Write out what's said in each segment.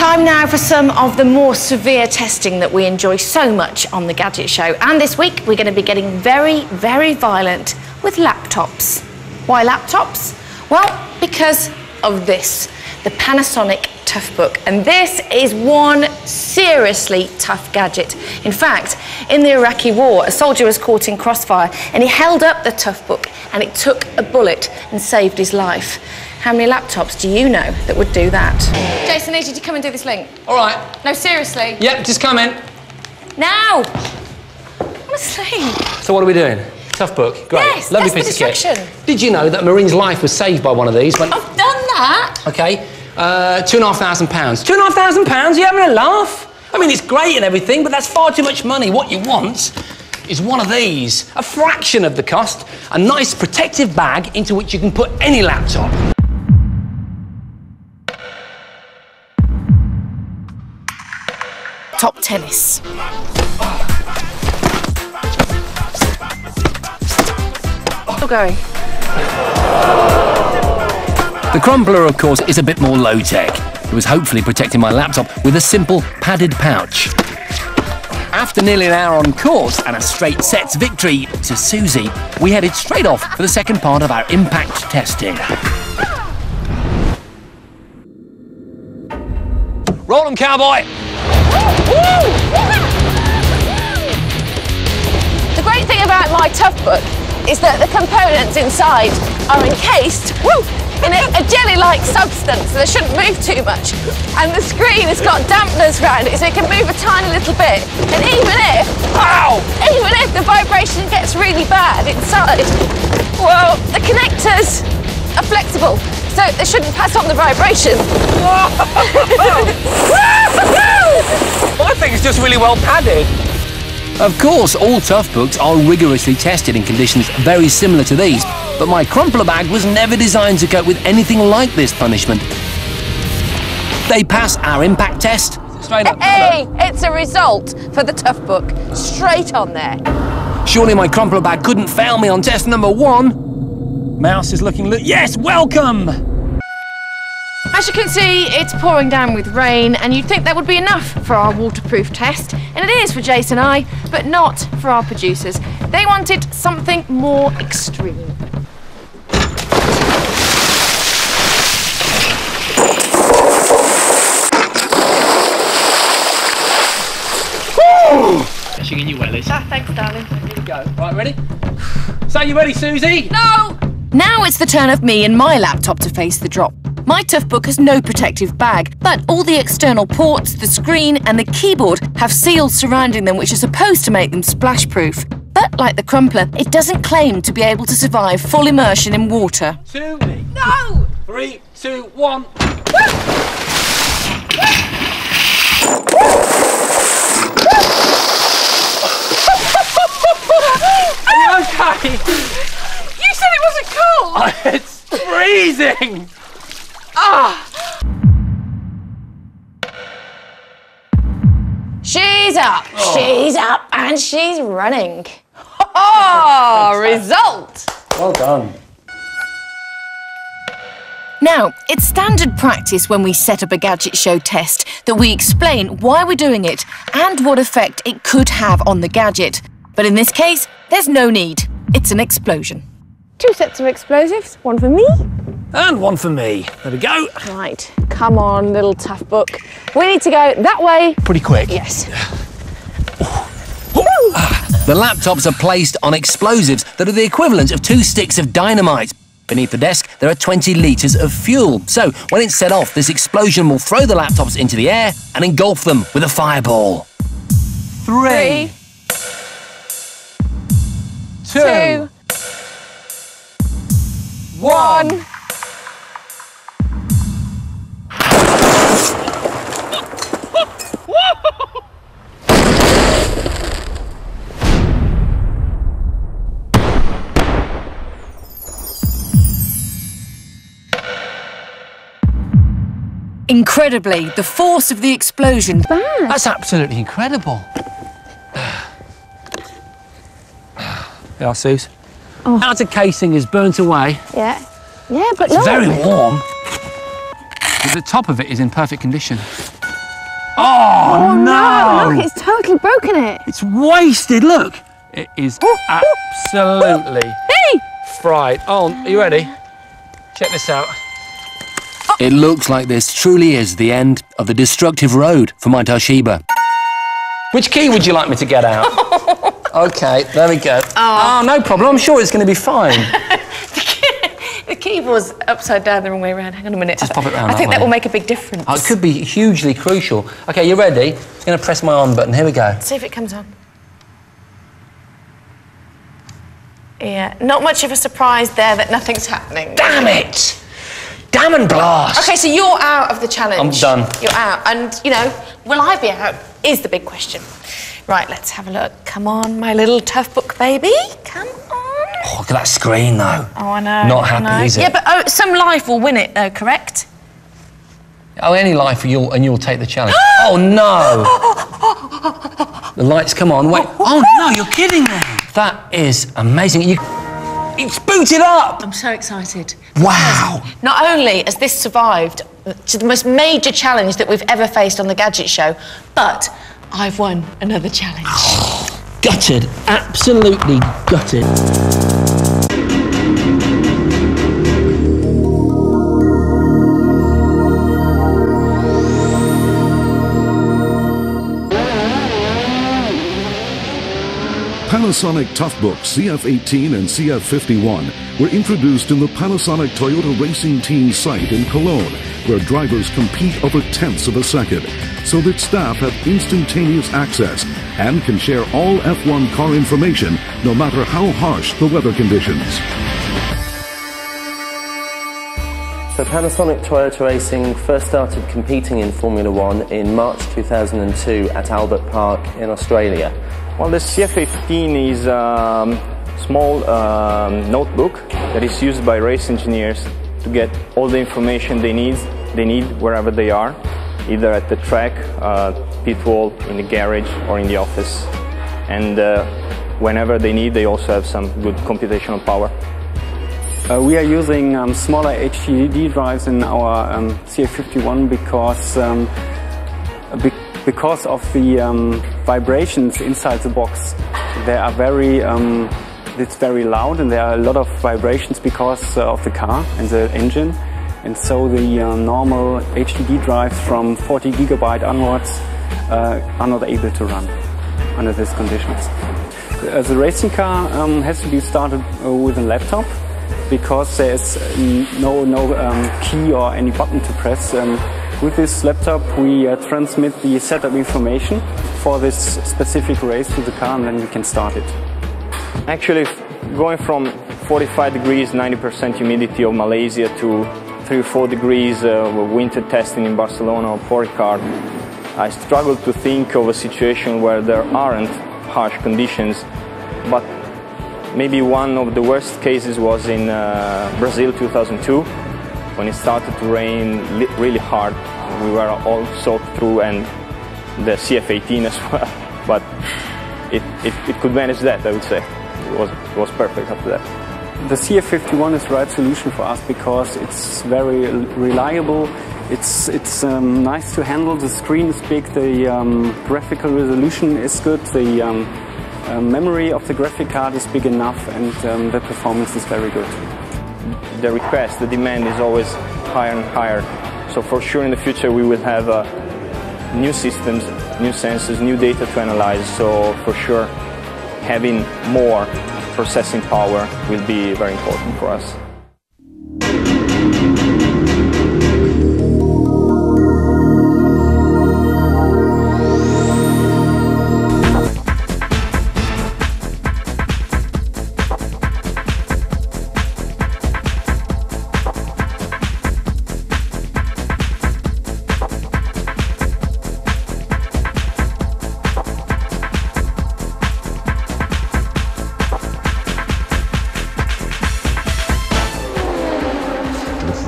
Time now for some of the more severe testing that we enjoy so much on the Gadget Show. And this week we're going to be getting very, very violent with laptops. Why laptops? Well, because of this, the Panasonic Toughbook. And this is one seriously tough gadget. In fact, in the Iraqi war, a soldier was caught in crossfire and he held up the Toughbook and it took a bullet and saved his life. How many laptops do you know that would do that? Jason, I need you to come and do this link. All right. No, seriously. Yep, just come in. Now! Honestly. So what are we doing? Toughbook, great. Yes, lovely that's piece the of kit. distraction. Did you know that a Marine's life was saved by one of these? I've done that. Okay, £2,500. £2,500? You having a laugh? I mean, it's great and everything, but that's far too much money. What you want is one of these, a fraction of the cost, a nice protective bag into which you can put any laptop. Top tennis. Still going. The crumpler, of course, is a bit more low-tech. It was hopefully protecting my laptop with a simple padded pouch. After nearly an hour on course and a straight sets victory to Susie, we headed straight off for the second part of our impact testing. Roll 'em, cowboy! The great thing about my Toughbook is that the components inside are encased in a jelly-like substance, so they shouldn't move too much. And the screen has got dampeners around it, so it can move a tiny little bit. And even if the vibration gets really bad inside, well, the connectors are flexible, so they shouldn't pass on the vibration. I think it's just really well padded. Of course, all Toughbooks are rigorously tested in conditions very similar to these, but my crumpler bag was never designed to cope with anything like this punishment. They pass our impact test. Straight up. Hey, it's a result for the Toughbook. Straight on there. Surely my crumpler bag couldn't fail me on test number 1. Mouse is looking... Yes, welcome! As you can see, it's pouring down with rain, and you'd think that would be enough for our waterproof test, and it is for Jason and I, but not for our producers. They wanted something more extreme. Dashing in your wellies. Ah, thanks, darling. Here you go. Right, ready? So, you ready, Susie? No! Now it's the turn of me and my laptop to face the drop. My Toughbook has no protective bag, but all the external ports, the screen and the keyboard have seals surrounding them which are supposed to make them splash-proof. But like the crumpler, it doesn't claim to be able to survive full immersion in water. 2, No! 3, 2, 1. Are you okay? You said it wasn't cold! It's freezing! Ah! She's up, she's up, and she's running. Oh, result! Well done. Now, it's standard practice when we set up a Gadget Show test that we explain why we're doing it and what effect it could have on the gadget. But in this case, there's no need. It's an explosion. 2 sets of explosives, one for me. And one for me. There we go. Right, come on, little Toughbook. We need to go that way. Pretty quick. Yes. The laptops are placed on explosives that are the equivalent of 2 sticks of dynamite. Beneath the desk, there are 20 litres of fuel. So, when it's set off, this explosion will throw the laptops into the air and engulf them with a fireball. 3, 2, 1. Incredibly, the force of the explosion. That's absolutely incredible. Yeah, Suze. Oh. Outer casing is burnt away. Yeah. Yeah, but It's very warm. But the top of it is in perfect condition. Oh, no! Look, it's totally broken it. It's wasted, look. It is absolutely fried. Oh, are you ready? Check this out. It looks like this truly is the end of the destructive road for my Toshiba. Which key would you like me to get out? OK, there we go. Oh, no problem. I'm sure it's going to be fine. The keyboard's upside down the wrong way around. Hang on a minute. Just pop it round I think that that will make a big difference. Oh, it could be hugely crucial. OK, you ready? I'm going to press my on button. Here we go. See if it comes on. Yeah, not much of a surprise there that nothing's happening. Damn it! Damn and blast! OK, so you're out of the challenge. I'm done. You're out. And, you know, will I be out is the big question. Right, let's have a look. Come on, my little Toughbook baby. Come on. Oh, look at that screen, though. Oh, I know. Not happy, is it? Yeah, but some life will win it, though, correct? Oh, any life you'll take the challenge. Oh, no! The lights come on. Wait. Oh, no, you're kidding me. That is amazing. It's booted up! I'm so excited. Wow! Not only has this survived to the most major challenge that we've ever faced on the Gadget Show, but I've won another challenge. Gutted. Absolutely gutted. Panasonic Toughbook CF18 and CF51 were introduced in the Panasonic Toyota Racing Team site in Cologne, where drivers compete over tenths of a second, so that staff have instantaneous access and can share all F1 car information, no matter how harsh the weather conditions. So Panasonic Toyota Racing first started competing in Formula One in March 2002 at Albert Park in Australia. Well, the CF15 is a small notebook that is used by race engineers to get all the information they need wherever they are, either at the track, pit wall, in the garage or in the office. And whenever they need, they also have some good computational power. We are using smaller HDD drives in our CF51 because of the vibrations inside the box. They are it's very loud, and there are a lot of vibrations because of the car and the engine. And so the normal HDD drives from 40 gigabyte onwards are not able to run under these conditions. The racing car has to be started with a laptop, because there's no key or any button to press. With this laptop we transmit the setup information for this specific race to the car, and then we can start it. Actually, going from 45 degrees, 90% humidity of Malaysia to 3 or 4 degrees winter testing in Barcelona or Porticard, I struggled to think of a situation where there aren't harsh conditions, but maybe one of the worst cases was in Brazil 2002, when it started to rain really hard. We were all soaked through, and the CF18 as well, but it could manage that, I would say. It was perfect after that. The CF51 is the right solution for us because it's very reliable. It's nice to handle. The screen is big, the graphical resolution is good, the memory of the graphic card is big enough, and the performance is very good. The request, the demand is always higher and higher. So for sure in the future we will have new systems, new sensors, new data to analyze. So for sure having more processing power will be very important for us.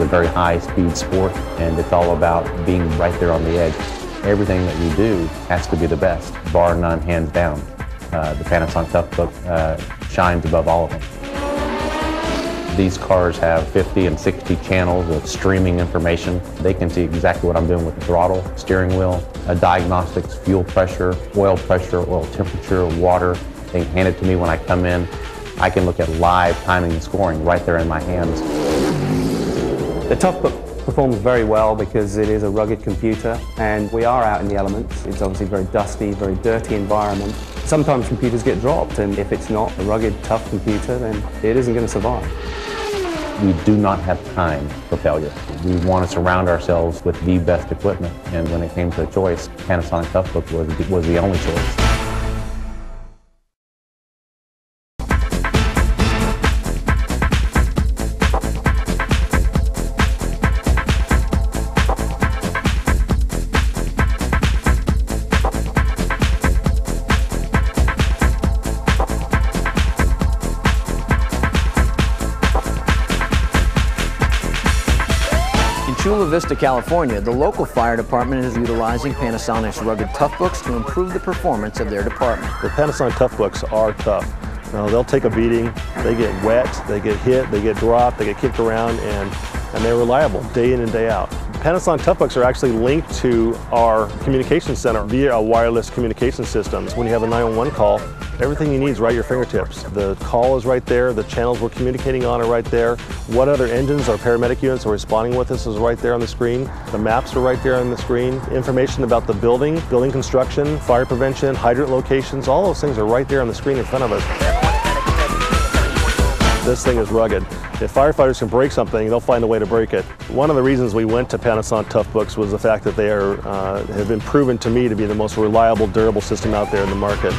A very high-speed sport, and it's all about being right there on the edge. Everything that you do has to be the best, bar none, hands down. The Panasonic Toughbook shines above all of them. These cars have 50 and 60 channels of streaming information. They can see exactly what I'm doing with the throttle, steering wheel, diagnostics, fuel pressure, oil temperature, water. They hand it to me when I come in. I can look at live timing and scoring right there in my hands. The Toughbook performs very well because it is a rugged computer and we are out in the elements. It's obviously a very dusty, very dirty environment. Sometimes computers get dropped, and if it's not a rugged, tough computer, then it isn't going to survive. We do not have time for failure. We want to surround ourselves with the best equipment, and when it came to a choice, Panasonic Toughbook was the only choice. Chula Vista, California, the local fire department is utilizing Panasonic's rugged Toughbooks to improve the performance of their department. The Panasonic Toughbooks are tough. They'll take a beating, they get wet, they get hit, they get dropped, they get kicked around, and they're reliable day in and day out. Panasonic Toughbooks are actually linked to our communication center via a wireless communication system. When you have a 911 call, everything you need is right at your fingertips. The call is right there, the channels we're communicating on are right there. What other engines or paramedic units are responding with us is right there on the screen. The maps are right there on the screen. Information about the building construction, fire prevention, hydrant locations, all those things are right there on the screen in front of us. This thing is rugged. If firefighters can break something, they'll find a way to break it. One of the reasons we went to Panasonic Toughbooks was the fact that they have been proven to me to be the most reliable, durable system out there in the market.